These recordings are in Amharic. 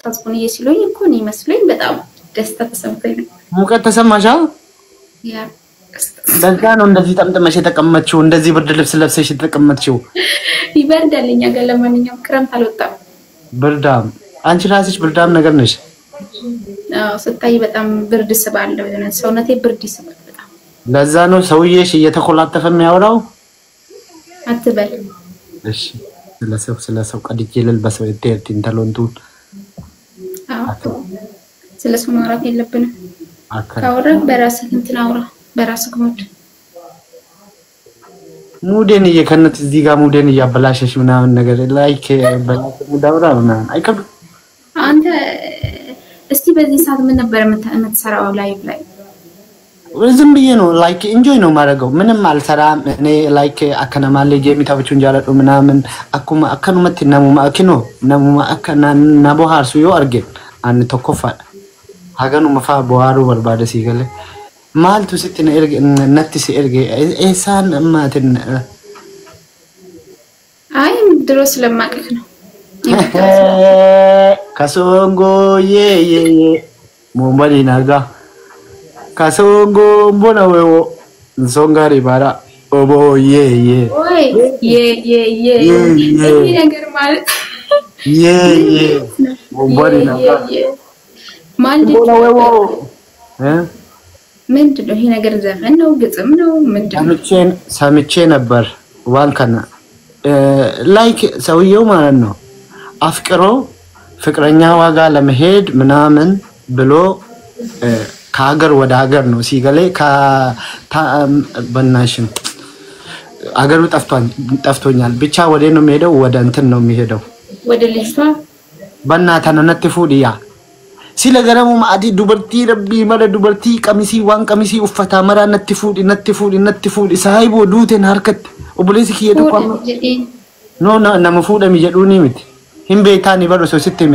ታስቦን እየሲሉኝ እኮ ነው ይመስለኝ በጣም ደስታ ተሰምቶኝ ነው ሙቀት ተሰማሻ ያ ለዛ ነው እንደዚህ ጠምጥመሽ የተቀመጥሽው እንደዚህ ብርድ ልብስ ለብሰሽ የተቀመጥሽው ይበርዳልኛ ጋር ለማንኛውም ክረምት አልወጣም ብርዳም አንቺ ራስሽ ብርዳም ነገር ነሽ አዎ ስታይ በጣም ብርድ ስባለው ሰውነቴ ብርድ ይስባል በጣም ለዛ ነው ሰውዬሽ እየተኮላተፈ የሚያወራው አትበል እሺ ስለሰው ቀድጄ ልልበሰው እቴርቲን ተሎንቱ አዎ ስለሰው ማውራት የለብንም ካወራክ በራስህ እንትን አውራ በራስህ ሞድ ሙዴን እየከነት እዚህ ጋር ሙዴን እያበላሸሽ ምናምን ነገር ላይክ በላክ ሙዳውራ ምናምን አይከብ አንተ እስቲ በዚህ ሰዓት ምን ነበር የምትሰራው ላይቭ ላይ ዝም ብዬ ነው ላይክ ኢንጆይ ነው ማረጋው ምንም አልሰራም እኔ ላይክ አከናማለ ጌም ታብቹ እንጃለዱ ምናምን አኩማ አከኑመት ነሙማ አኪኖ ነሙማ አከና ናቦሃርሱ ዮ አርጌ አን ተኮፋ ሀገኑ መፋ ቦሃሩ በርባደ ሲገለ ማልቱ ሲትነ እርግ ነትሲ እርግ ኤሳን ማትን አይ ድሮስ ለማቀክ ነው ካሶንጎ የ ሞምባሊ ናጋ ካሶንጎ ቦናዌዎ ሶንጋሪ ባራ ኦቦ የ ኦይ የ ይሄ ነገር ማለት የ ሞምባሊ ናጋ ማለት ቦናዌዎ ምንድነው ይሄ ነገር ዘፈን ነው ግጥም ነው ምንድነው ሰምቼ ነበር ዋንከና ላይክ ሰውየው ማለት ነው አፍቅሮ ፍቅረኛ ዋጋ ለመሄድ ምናምን ብሎ ከሀገር ወደ ሀገር ነው ሲገለ በናሽን አገሩ ጠፍቶኛል ብቻ ወደ ነው የሚሄደው ወደ እንትን ነው የሚሄደው ወደ ልጅቷ በእናታና ነጥፉዲያ ሲለገረሙ ማዲ ዱበርቲ ረቢ መረ ዱበርቲ ቀሚሲ ዋን ቀሚሲ ኡፈታ መራ ነጥፉዲ ሳይቦ ዱቴን ሀርከት ኦብሌሲ ኪየቱ ቆም ኖ ነመፉደ ሚጀዱኒ ምት ህምቤታኒ በሮሶ ሲትሜ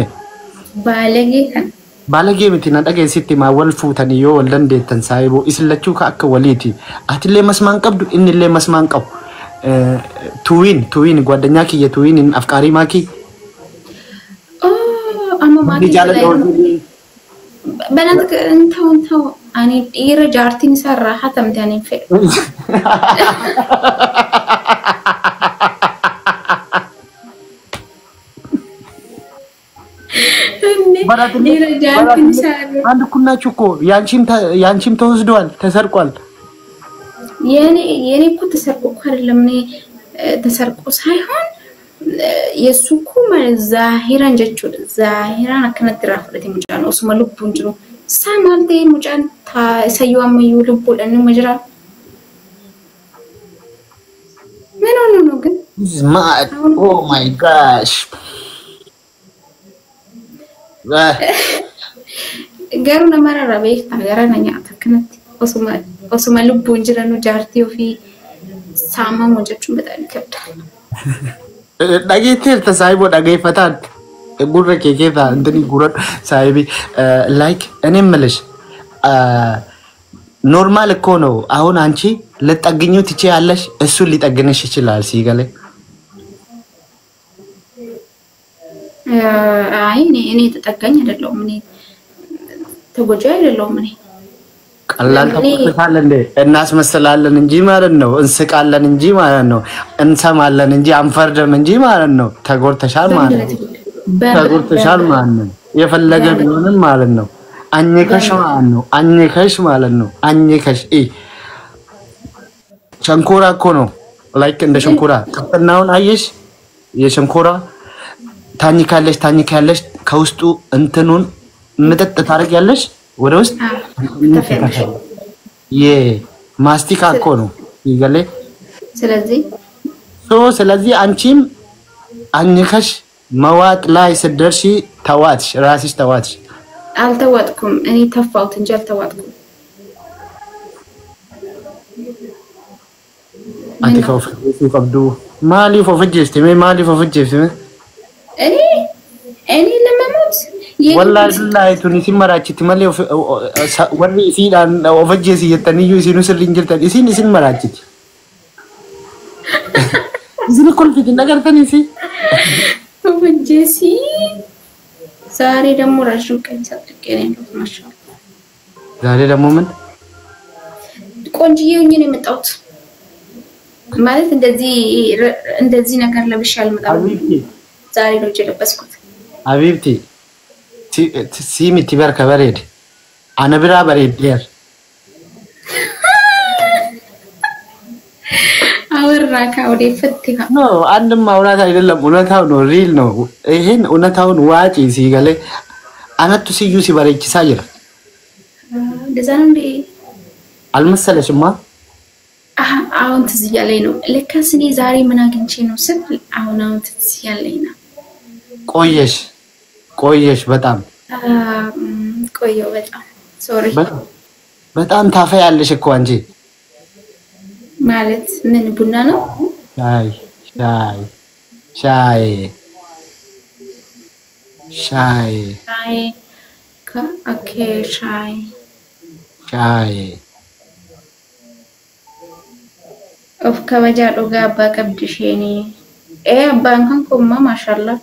ባለጌ ምት ነዳገ ሲትማ ወልፉተኒ ዮ ወልደንዴተን ሳይቦ ኢስለቹ ካከ ወሊቲ አትሌ መስማን ቀብዱ እንሌ መስማን ቀው ቱዊን ጓደኛኪ የቱዊን አፍቃሪ ማኪ ማኪ በእናትህ እንተው እኔ ይረጃርቲን ሰራ ሀተምት ያኔ ፈ ይረጃርቲን ሰራ አንድ ኩናችሁ እኮ ያንቺም ተወስዷል ተሰርቋል የኔ እኮ ተሰርቆ አይደለም እኔ ተሰርቆ ሳይሆን የሱኩ ማለት ዛሂራን ጀቹ ዛሂራን አከነትራፍ ለተምጫን ኦስማ ልቡን ጅሩ ሳማልቴ ሙጫን ታሰዩም ይልቡ ለነ መጅራ ምን ሆነ ነው ግን ኦ ማይ ጋሽ ገሩ ነማራ ቤት ታገራነኛ ተከነት ኦስማ ልቡን ጅራ ነው ጃርቲው ፊ ሳማ ሞጀቹን በጣም ይከብዳል Dagete saibo dagay fatan gurre keketa ndini gurat saibi like enem melesh normal እኮ ነው አሁን አንቺ ለጠግኙት ይችላልሽ እሱ ሊጠግነሽ ይችላል ሲገለ አይ እኔ ተጠጋኝ አይደለም እኔ ተጎጃ አይደለም እኔ ቀላል ተቆጥታል እንዴ እናስመስላለን እንጂ ማለት ነው እንስቃለን እንጂ ማለት ነው እንሰማለን እንጂ አንፈርደም እንጂ ማለት ነው ተጎርተሻል ማለት ነው ተጎርተሻል ማለት ነው የፈለገ ቢሆንም ማለት ነው አኝከሽ ማለት ነው አኝከሽ ሸንኮራ እኮ ነው ላይክ እንደ ሸንኮራ ጥናውን አየሽ የሸንኮራ ታኝካለሽ ከውስጡ እንትኑን ምጥጥ ታረጋለሽ ወደ ውስጥ የማስቲካ እኮ ነው ይገለ ስለዚህ አንቺም አንከሽ መዋጥ ላይ ስደርሺ ተዋትሽ ራስሽ ተዋትሽ አልተዋጥኩም እኔ ተፋውት እንጂ አልተዋጥኩም አትከው ፍቅዱ ማሊ ፎፍጅስቲ ማሊ ፎፍጅስቲ እኔ ለመሞት والله تونسي مراجعتي مالي وري سيدان وفجسي يتنيو سينو سرينجل تاني سين مراجعتي زين كل في النجار تاني سي وفجسي ዛሬ ደግሞ ረጅም ቀን ሰጥቄ ነው ማሻአላ ዛሬ ደግሞ ምን ቆንጆዬ ሆኜ ነው የመጣሁት ማለት እንደዚህ ነገር ለብሼ አልመጣም ዛሬ ነው የለበስኩት ሀቢብቲ ሲሚቲ በርከ በሬድ አነብራ በሬድ ዴር አወራካ ወደ ፍትካ ኖ አንድም ማውራት አይደለም እውነታው ነው ሪል ነው ይሄን እውነታውን ዋጪ ሲገለ አነቱ ሲዩ ሲበረችሳ ይራ እንደዛ ነው እንዴ አልመሰለሽማ አሁን ትዝ ያለኝ ነው ለካስ እኔ ዛሬ ምን አግኝቼ ነው ስል አሁን ትዝ ያለኝ ነው ቆየሽ በጣም ቆየው በጣም ሶሪ በጣም ታፈያለሽ እኮ አንቺ ማለት ምን ቡና ነው ሻይ ኦኬ ሻይ of kabaja dhuga abba qabdisheni abban kan kuma mashallah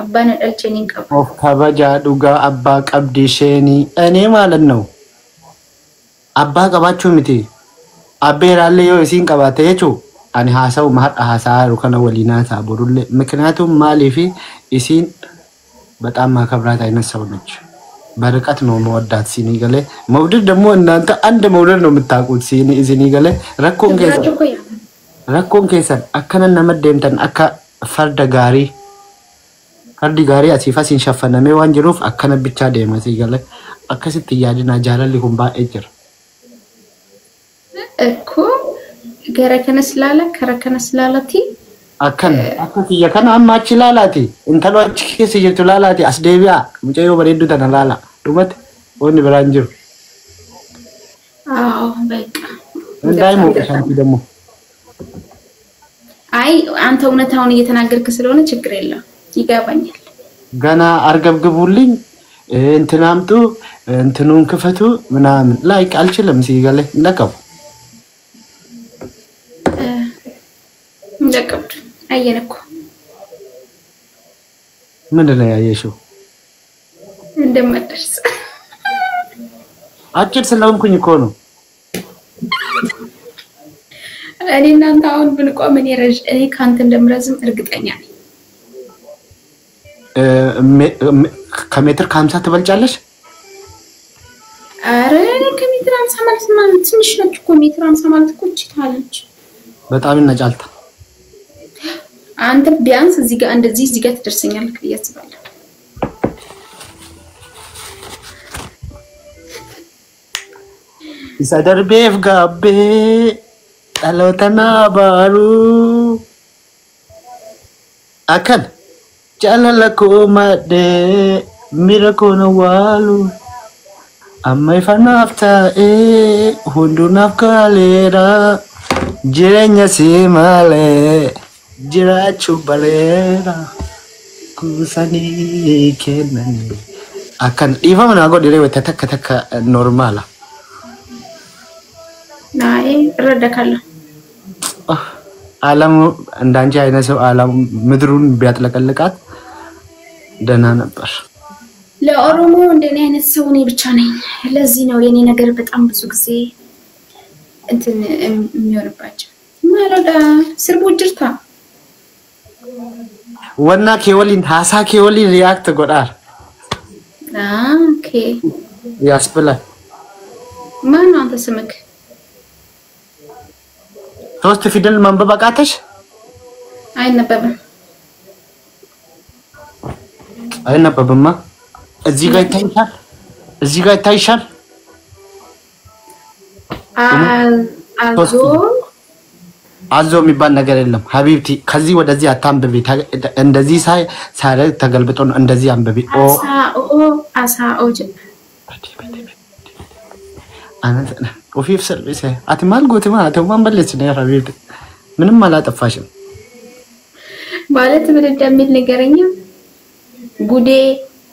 abban dalcheni qab of kabaja dhuga abba qabdisheni ene ማለት ነው አባ ቀባችሁ ምቲ አቤራለ yo isin qabate yechu ani hasaw hasaru kana walina saburulle ምክንያቱም ማሊፊ isin በጣም ማከብራት አይነት ሰው ነች በርቀት ነው መወዳት ሲኒገለ መውደድ ደግሞ እናንተ አንድ መውደድ ነው የምታውቁት ሲኒገለ rakkoon keessan akkana nama deemtan akka fardi gaarii asiifasiin shaffanamee waan jiruuf akkana bichaa deema siigale akkasitti yaadina jaalalli kun baay'ee jira እኮ ገረከነስ ከረከነስ ላላቲ akka kiyya kana amma achi laalaati intalo achi keessa jirtu laalaati as deebi'a mucayyoo bareeddu tana laala dhumate wanni biraan jiru በቃ እንዳይሞቅ ሻንቲ ደግሞ አይ አንተ እውነታውን እየተናገርክ ስለሆነ ችግር የለም ይገባኛል ገና አርገብግቡልኝ እንትናምጡ እንትኑን ክፈቱ ምናምን ላይክ አልችልም ሲገለ እንደቀው እንደቀብዱ አየነኩ ምንድነው ያየሽው እንደማደርስ አጭር ስለሆንኩኝ እኮ ነው እኔ እናንተ አሁን ብንቆም እኔ ካንተ እንደምረዝም እርግጠኛ ነኝ ከሜትር ከ50 ትበልጫለሽ አረ ከሜትር 50 ማለት ትንሽ ነች እኮ ሜትር 50 ማለት እኮ ትችላለች በጣም እናጫልታ አንተ ቢያንስ እዚህ ጋር እንደዚህ እዚህ ጋር ትደርሰኛለህ ያስባለሁ ኢሳደርቤፍ ጋቤ አለውተና ባሩ አከን ጃላለኮ ማደ ሚረኮ ነው ዋሉ አማይፈናፍታ ሁንዱናፍ ካሌራ ጅረኛ ሲማለ ጅራቹ ባሌራ ኩሳኒ ከነኒ አከን ኢፋመና ጎዲሬ ወተተከተከ ኖርማላ ናይ ረደካለሁ ዓለም እንዳንቺ አይነት ሰው ዓለም ምድሩን ቢያጥለቀልቃት ደና ነበር ለኦሮሞ እንደኔ አይነት ሰው ነኝ ብቻ ነኝ ለዚህ ነው የኔ ነገር በጣም ብዙ ጊዜ እንትን የሚወርባቸው ማለዳ ስርቡ ጅርታ ወና ከወሊን ሃሳ ከወሊን ሪአክት ጎዳር ኦኬ ያስበላ ማን ነው አንተ ስምክ ሶስት ፊደል ማንበብ አቃተሽ አይነበብማ እዚህ ጋር ይታይሻል አዞ የሚባል ነገር የለም ሀቢብቲ ከዚህ ወደዚህ አታንብቢ እንደዚህ ሳይረ ተገልብጦ ነው እንደዚህ አንብቢ አሳኦጅ አናተና ኦፊፍ ሰርቪስ አትማል ጎትማ አተማን በለች ነው ሀቢብቲ ምንም አላጠፋሽም ማለት ምን እንደሚል ነገረኛ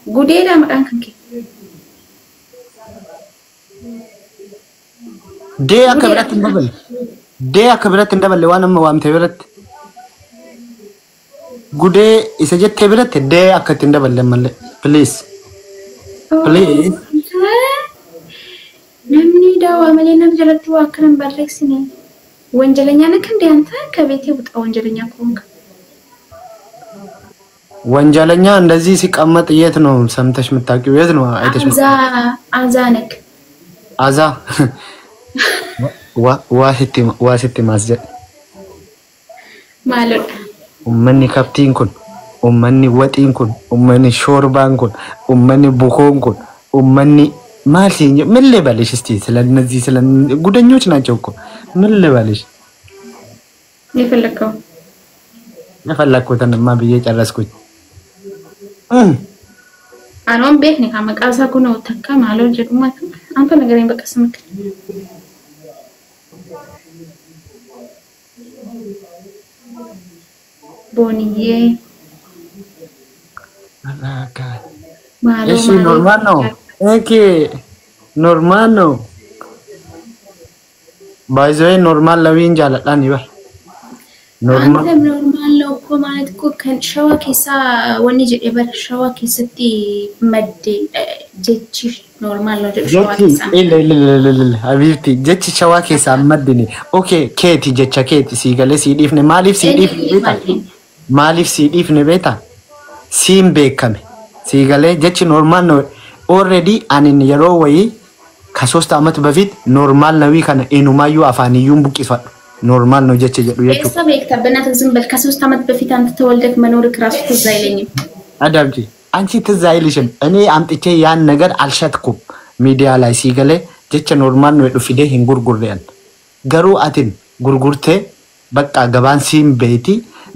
ጉዴ ዳምጣን ከንኪ ዴያ ክብረት እንደበለ ዋንም ዋምተ ብረት ጉዴ ኢሰጀት ብረት ዴያ አከት እንደበለ መለ ፕሊዝ Please. namni daawaa malee nam jalatti waa akkanan barreessine wanjalanya naka እንደ አንተ ከቤቴ ውጣ ወንጀለኛ ከሆንክ ወንጀለኛ እንደዚህ ሲቀመጥ የት ነው ሰምተሽ የምታውቂው? የት ነው አይተሽ? አዛነክ አዛ ዋሲቲ ማስጀድ ማለት ኡመኒ ከብቲን ኩን ኡመኒ ወጢን ኩን ኡመኒ ሾርባን ኩን ኡመኒ ቡኮን ኩን ኡመኒ ማልሲኝ ምን ልበልሽ? እስቲ ስለነዚህ ስለ ጉደኞች ናቸው እኮ ምን ልበልሽ? የፈለኩትንማ ብዬ ጨረስኩኝ። አሁን ቤት ነው ከመቃሳ ኩኖ ተካ ማለው ጀግማ አንተ ነገረኝ በቃ ስምክ ቦኒዬ አላካ እሺ ኖርማል ነው። ኦኬ ኖርማል ነው። ባይዘይ ኖርማል ለዊን ጃለዳን ይባል ኖርማል ነው እኮ ማለት እኮ ከሸዋ ኬሳ ወኒ ጀዴ በር ሸዋ ኬስቲ መዴ ጀቺ ኖርማል ነው ሸዋ ኬሳ ሀቢብቲ ጀቺ ሸዋ ኬሳ መድኒ ኦኬ ኬቲ ጀቻ ኬቲ ሲገለ ሲዲፍነ ማሊፍ ሲዲፍነ ቤታ ሲም ቤከመ ሲገለ ጀቺ ኖርማል ነው ኦሬዲ አንን የሮ ወይ ከ3 አመት በፊት ኖርማል ነው ይከነ ኢኑማዩ አፋኒዩን ቡቂፋ ኖርማል ነው ጀቼ ጀዱ የቹ ቤተሰብ ይከተበናት ዝም በል ከ3 አመት በፊት አንተ ተወልደክ መኖርክ ራሱ ትዝ አይለኝም። አዳምጪ አንቺ ትዝ አይልሽም። እኔ አምጥቼ ያን ነገር አልሸጥኩም ሚዲያ ላይ ሲገለ ጀቼ ኖርማል ነው ዱፊዴ ህንጉርጉርያን ገሩ አቲን ጉርጉርቴ በቃ ገባን ሲም ቤቲ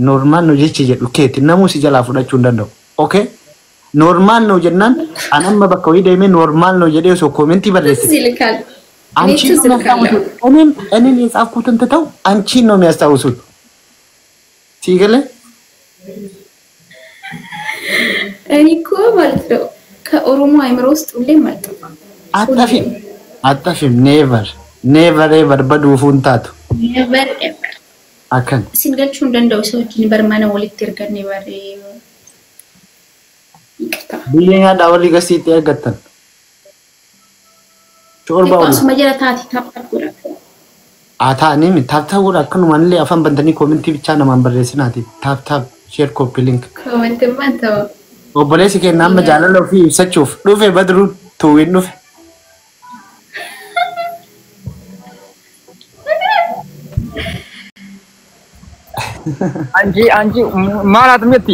ኖርማል ነው ጀቼ ጀዱ ኬቲ ነሙ ሲጀላ ፉዳቹ እንደው ኦኬ ኖርማል ነው ጀናን አነም በከው ይደሜ ኖርማል ነው ጀዴው ሶ ኮሜንት ይበለስ ይልካል አንቺ ነው እኔን የጻፍኩትን ተተው አንቺ ነው የሚያስታውሱት ሲገለ እኔኮ ማለት ነው ከኦሮሞ አይምሮ ውስጥ ሁሌ ማለት ነው አጣፊም ኔቨር ኤቨር በዱፉንታቱ ኔቨር ኤቨር አከን ሲንገልቹ እንደው ሰዎች ኒበርማነ ወልት ይርገን ኔቨር ቢየኛ ዳወሊ ገሲት ያገተን ቾርባው ማጀራ ታቲ ታጣቁራ አታኒም ታብታውራ ከኑ ማንለ አፋን በንተኒ ኮሜንት ብቻ ነው ማንበረስናቲ ታብታብ ሼር ኮፒ ሊንክ ኮሜንት ማንተ ኦቦሌሲ ከናም ጃለለው ፊ ሰቹፍ ዱፌ በድሩ ቱዊን ዱፌ አንጂ ማራት ምቲ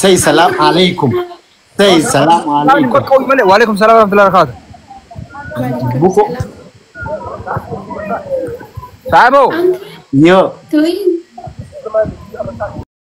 ሰይ ሰላም አለይኩም ሰይ ሰላም አለይኩም ወአለይኩም ሰላም ወራህመቱላሂ ወበረካቱ buko Sabo yo